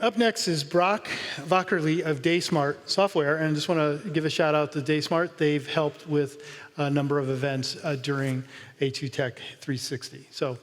Up next is Brock Wackerle of DaySmart Software, and I just want to give a shout out to DaySmart. They've helped with a number of events during A2 Tech 360. So,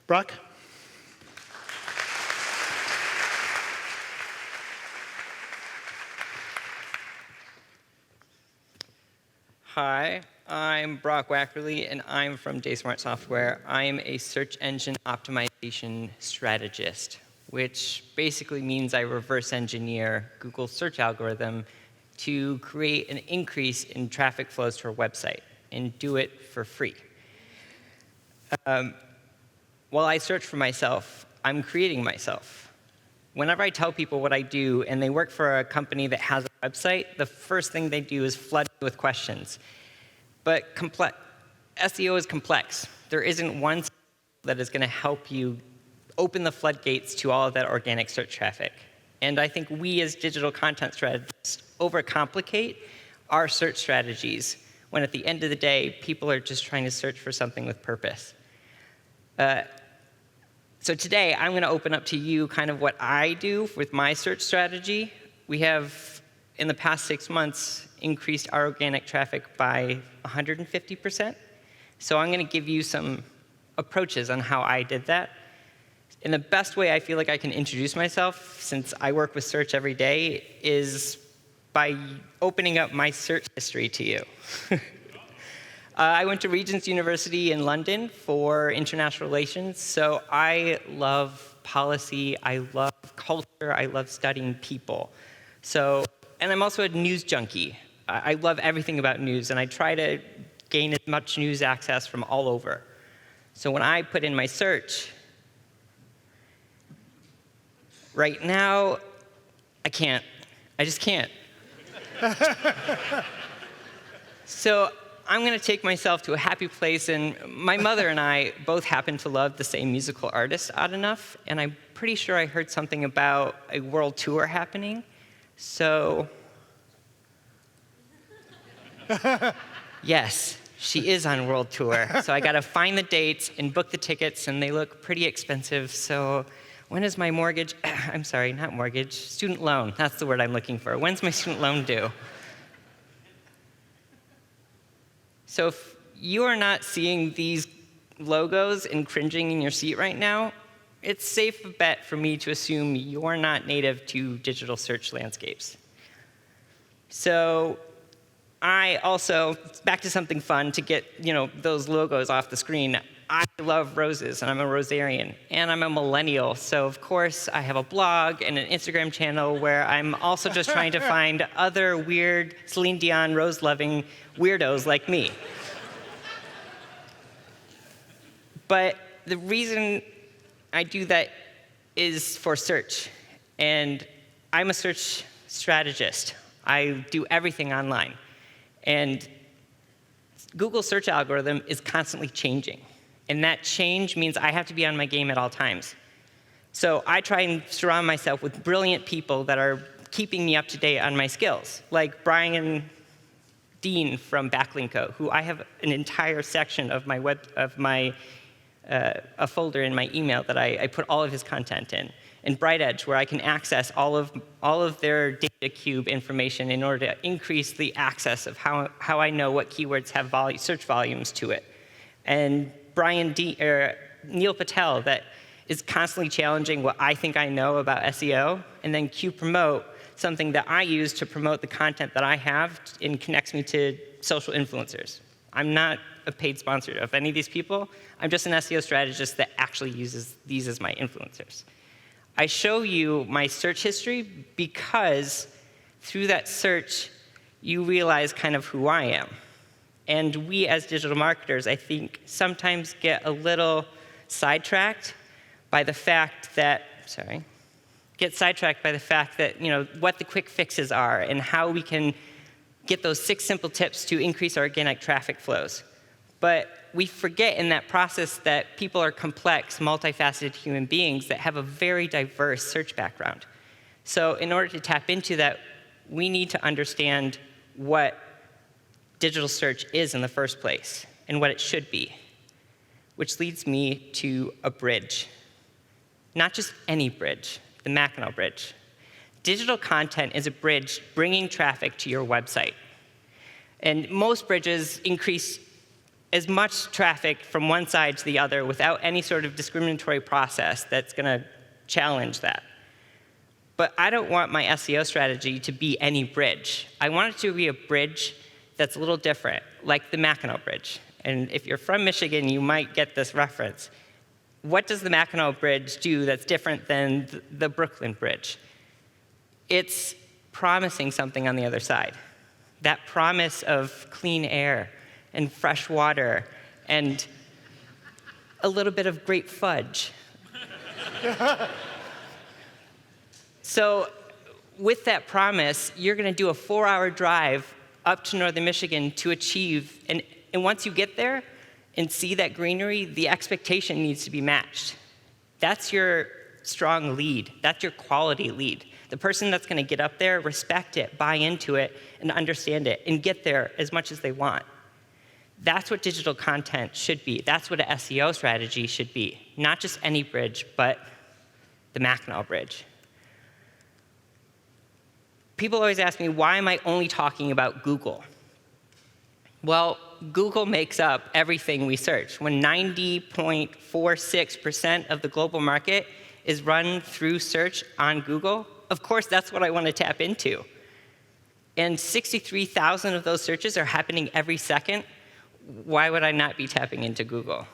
Brock? Hi, I'm Brock Wackerle, and I'm from DaySmart Software. I'm a search engine optimization strategist, which basically means I reverse engineer Google's search algorithm to create an increase in traffic flows to our website and do it for free. While I search for myself, I'm creating myself. Whenever I tell people what I do and they work for a company that has a website, the first thing they do is flood me with questions. But SEO is complex. There isn't one that is going to help you open the floodgates to all of that organic search traffic. And I think we as digital content strategists overcomplicate our search strategies when at the end of the day, people are just trying to search for something with purpose. So today, I'm going to open up to you kind of what I do with my search strategy. We have, in the past 6 months, increased our organic traffic by 150%. So I'm going to give you some approaches on how I did that. And the best way I feel like I can introduce myself, since I work with search every day, is by opening up my search history to you. I went to Regent's University in London for international relations, so I love policy, I love culture, I love studying people. And I'm also a news junkie. I love everything about news, and I try to gain as much news access from all over. So when I put in my search, right now, I can't. I just can't. So I'm going to take myself to a happy place, and my mother and I both happen to love the same musical artist odd enough, and I'm pretty sure I heard something about a world tour happening. So, yes, she is on world tour. So I got to find the dates and book the tickets, and they look pretty expensive. So when is my mortgage? I'm sorry, not mortgage, student loan. That's the word I'm looking for. When's my student loan due? So if you are not seeing these logos and cringing in your seat right now, it's a safe bet for me to assume you're not native to digital search landscapes. So I also, back to something fun to get those logos off the screen, I love roses, and I'm a rosarian, and I'm a millennial. So of course, I have a blog and an Instagram channel where I'm also just trying to find other weird Celine Dion rose-loving weirdos like me. But the reason I do that is for search. And I'm a search strategist. I do everything online. And Google's search algorithm is constantly changing. And that change means I have to be on my game at all times. So I try and surround myself with brilliant people that are keeping me up to date on my skills, like Brian Dean from Backlinko, who I have an entire section of a folder in my email that I put all of his content in, and BrightEdge, where I can access all of their data cube information in order to increase the access of how I know what keywords have search volumes to it, and Neil Patel, that is constantly challenging what I think I know about SEO, and then QPromote, something that I use to promote the content that I have and connects me to social influencers. I'm not a paid sponsor of any of these people. I'm just an SEO strategist that actually uses these as my influencers. I show you my search history because through that search, you realize kind of who I am. And we as digital marketers, I think, sometimes get a little sidetracked by the fact that, what the quick fixes are and how we can get those 6 simple tips to increase our organic traffic flows. But we forget in that process that people are complex, multifaceted human beings that have a very diverse search background. So in order to tap into that, we need to understand what digital search is in the first place and what it should be, which leads me to a bridge. Not just any bridge, the Mackinac Bridge. Digital content is a bridge bringing traffic to your website. And most bridges increase as much traffic from one side to the other without any sort of discriminatory process that's going to challenge that. But I don't want my SEO strategy to be any bridge. I want it to be a bridge that's a little different, like the Mackinac Bridge. And if you're from Michigan, you might get this reference. What does the Mackinac Bridge do that's different than the Brooklyn Bridge? It's promising something on the other side. That promise of clean air and fresh water and a little bit of grape fudge. So with that promise, you're going to do a 4-hour drive up to northern Michigan to achieve, and once you get there and see that greenery, the expectation needs to be matched. That's your strong lead. That's your quality lead. The person that's going to get up there, respect it, buy into it, and understand it, and get there as much as they want. That's what digital content should be. That's what an SEO strategy should be. Not just any bridge, but the Mackinac Bridge. People always ask me, why am I only talking about Google? Well, Google makes up everything we search. When 90.46% of the global market is run through search on Google, of course that's what I want to tap into. And 63,000 of those searches are happening every second. Why would I not be tapping into Google?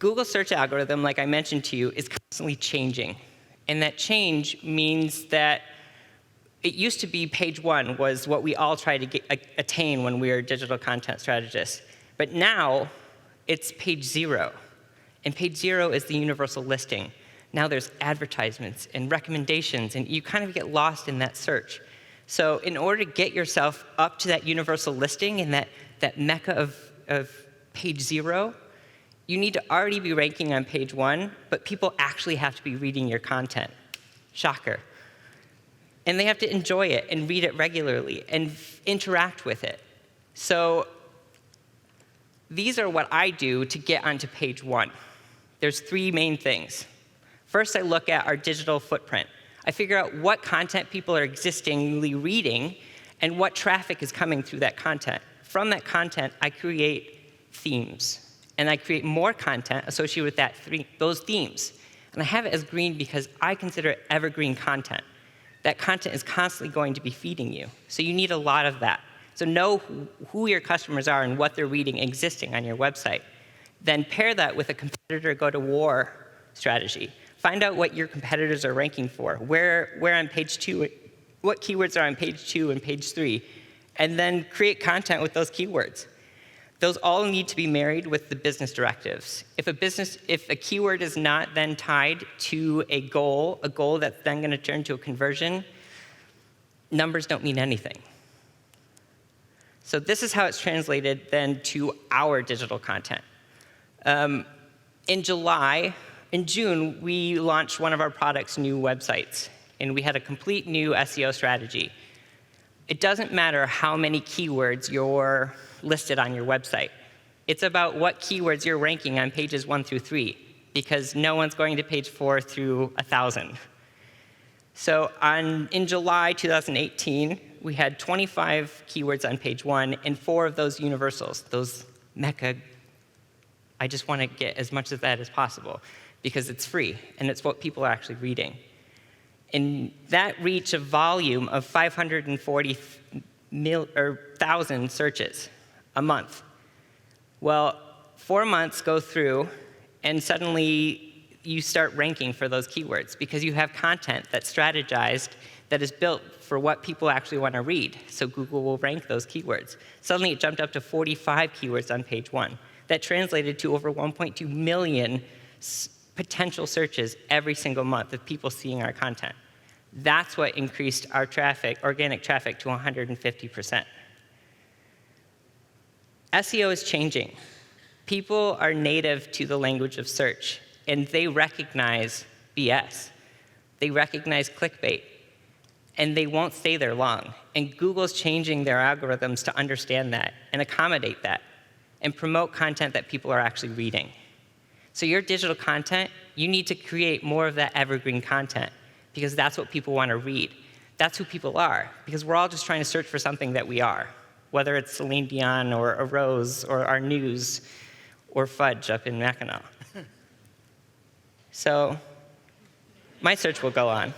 Google's search algorithm, like I mentioned to you, is constantly changing. And that change means that it used to be page 1 was what we all try to attain when we were digital content strategists. But now it's page 0. And page 0 is the universal listing. Now there's advertisements and recommendations, and you kind of get lost in that search. So in order to get yourself up to that universal listing and that mecca of page 0, you need to already be ranking on page 1, but people actually have to be reading your content. Shocker. And they have to enjoy it and read it regularly and interact with it. So these are what I do to get onto page 1. There's 3 main things. First, I look at our digital footprint. I figure out what content people are existingly reading and what traffic is coming through that content. From that content, I create themes. And I create more content associated with those themes. And I have it as green because I consider it evergreen content. That content is constantly going to be feeding you. So you need a lot of that. So know who your customers are and what they're reading existing on your website. Then pair that with a competitor go-to-war strategy. Find out what your competitors are ranking for, where on page 2, what keywords are on page 2 and page 3, and then create content with those keywords. Those all need to be married with the business directives. If a keyword is not then tied to a goal that's then going to turn to a conversion, numbers don't mean anything. So this is how it's translated then to our digital content. In June, we launched one of our product's new websites, and we had a complete new SEO strategy. It doesn't matter how many keywords you're listed on your website. It's about what keywords you're ranking on pages 1 through 3, because no one's going to page 4 through 1,000. So in July 2018, we had 25 keywords on page 1 and 4 of those universals, those mecca. I just want to get as much of that as possible because it's free and it's what people are actually reading. And that reached a volume of 540,000 searches a month. Well, 4 months go through, and suddenly you start ranking for those keywords because you have content that's strategized, that is built for what people actually want to read. So Google will rank those keywords. Suddenly it jumped up to 45 keywords on page 1. That translated to over 1.2 million potential searches every single month of people seeing our content. That's what increased our traffic, organic traffic, to 150%. SEO is changing. People are native to the language of search, and they recognize BS. They recognize clickbait, and they won't stay there long. And Google's changing their algorithms to understand that and accommodate that and promote content that people are actually reading. So your digital content you need to create more of that evergreen content because that's what people want to read. That's who people are, because we're all just trying to search for something that we are, whether it's Celine Dion or a rose or our news or fudge up in Mackinac. So my search will go on.